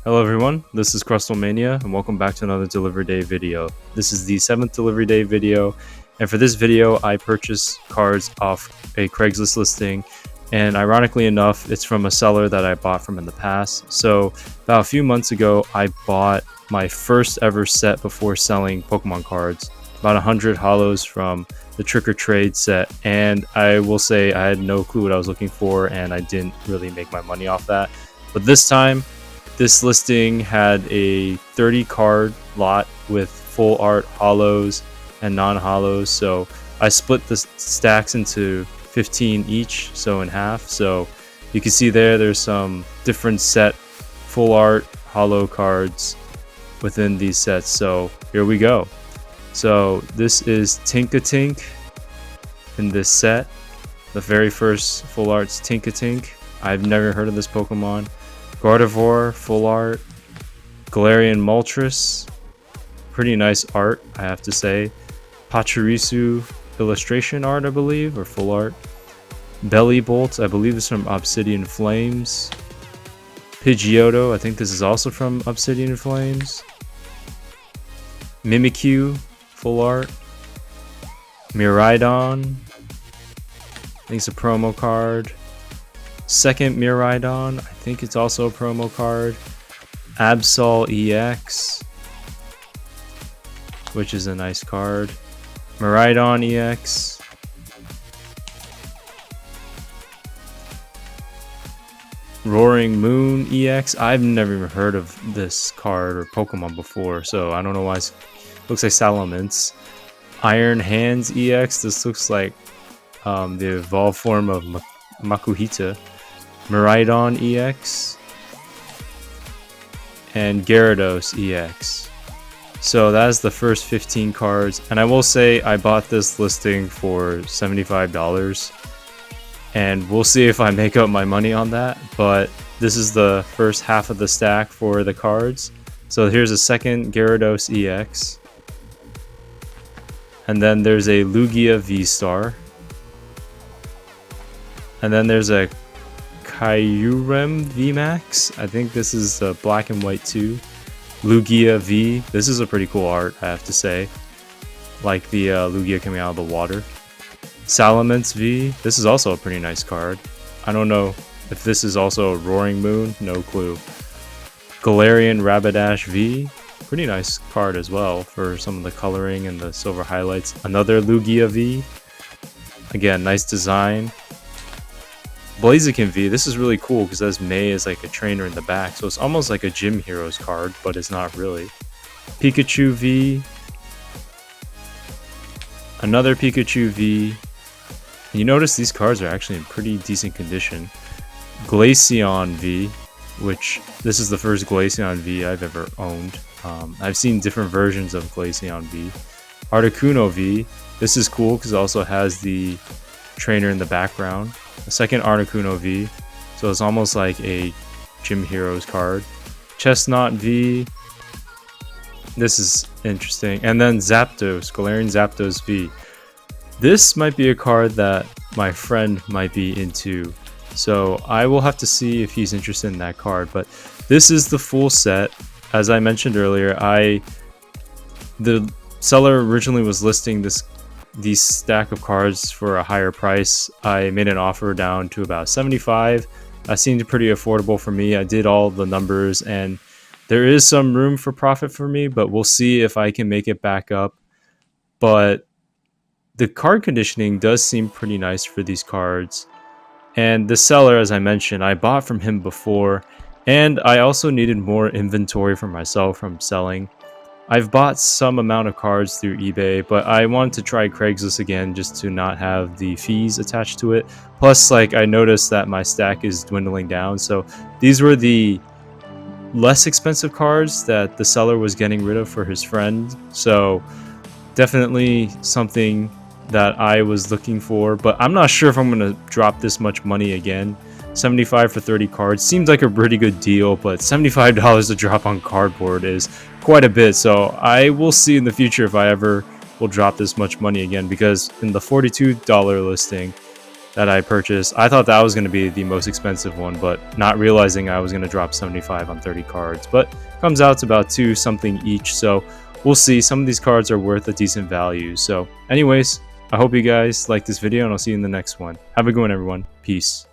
Hello everyone, this is Crustalmania and welcome back to another delivery day video. This is the 7th delivery day video, and for this video I purchased cards off a Craigslist listing, and ironically enough it's from a seller that I bought from in the past. So about a few months ago I bought my first ever set before selling Pokemon cards, about 100 holos from the Trick or Trade set, and I will say I had no clue what I was looking for and I didn't really make my money off that. But this time this listing had a 30 card lot with full art holos and non-holos, so I split the stacks into 15 each, so in half. So you can see there's some different set full art holo cards within these sets. So here we go. So this is Tinkatink in this set, the very first full art's Tinkatink. I've never heard of this Pokemon. Gardevoir, full art. Galarian Moltres, pretty nice art, I have to say. Pachirisu illustration art, I believe, or full art. Belly Bolt, I believe is from Obsidian Flames. Pidgeotto, I think this is also from Obsidian Flames. Mimikyu, full art. Miraidon, I think it's a promo card. Second Miraidon, I think it's also a promo card. Absol EX, which is a nice card. Miraidon EX. Roaring Moon EX. I've never even heard of this card or Pokemon before, so I don't know why it looks like Salamence. Iron Hands EX. This looks like the evolved form of Makuhita. Miraidon EX, and Gyarados EX. So that's the first 15 cards, and I will say I bought this listing for $75, and we'll see if I make up my money on that, but this is the first half of the stack for the cards. So here's a second Gyarados EX, and then there's a Lugia V-Star, and then there's a Kyurem VMAX. I think this is black and white too. Lugia V. This is a pretty cool art, I have to say. Like the Lugia coming out of the water. Salamence V. This is also a pretty nice card. I don't know if this is also a Roaring Moon. No clue. Galarian Rapidash V. Pretty nice card as well for some of the coloring and the silver highlights. Another Lugia V. Again, nice design. Blaziken V, this is really cool because as May is like a trainer in the back, so it's almost like a Gym Heroes card, but it's not really. Pikachu V, another Pikachu V. You notice these cards are actually in pretty decent condition. Glaceon V, which this is the first Glaceon V I've ever owned. I've seen different versions of Glaceon V. Articuno V, this is cool because it also has the trainer in the background. A second Articuno V, so it's almost like a Gym Heroes card. Chestnut V, this is interesting. And then Zapdos, Galarian Zapdos V. This might be a card that my friend might be into, so I will have to see if he's interested in that card. But this is the full set. As I mentioned earlier, the seller originally was listing these stack of cards for a higher price. I made an offer down to about 75. That seemed pretty affordable for me. I did all the numbers and there is some room for profit for me, but we'll see if I can make it back up. But the card conditioning does seem pretty nice for these cards. And the seller, as I mentioned, I bought from him before, and I also needed more inventory for myself from selling. I've bought some amount of cards through eBay, but I wanted to try Craigslist again just to not have the fees attached to it. Plus, like, I noticed that my stack is dwindling down, so these were the less expensive cards that the seller was getting rid of for his friend. So definitely something that I was looking for, but I'm not sure if I'm going to drop this much money again. 75 for 30 cards seems like a pretty good deal, but $75 to drop on cardboard is quite a bit, so I will see in the future if I ever will drop this much money again, because in the $42 listing that I purchased. I thought that was going to be the most expensive one, but not realizing I was going to drop 75 on 30 cards. But comes out to about 2 something each, so we'll see. Some of these cards are worth a decent value. So anyways, I hope you guys like this video, and I'll see you in the next one. Have a good one, everyone. Peace.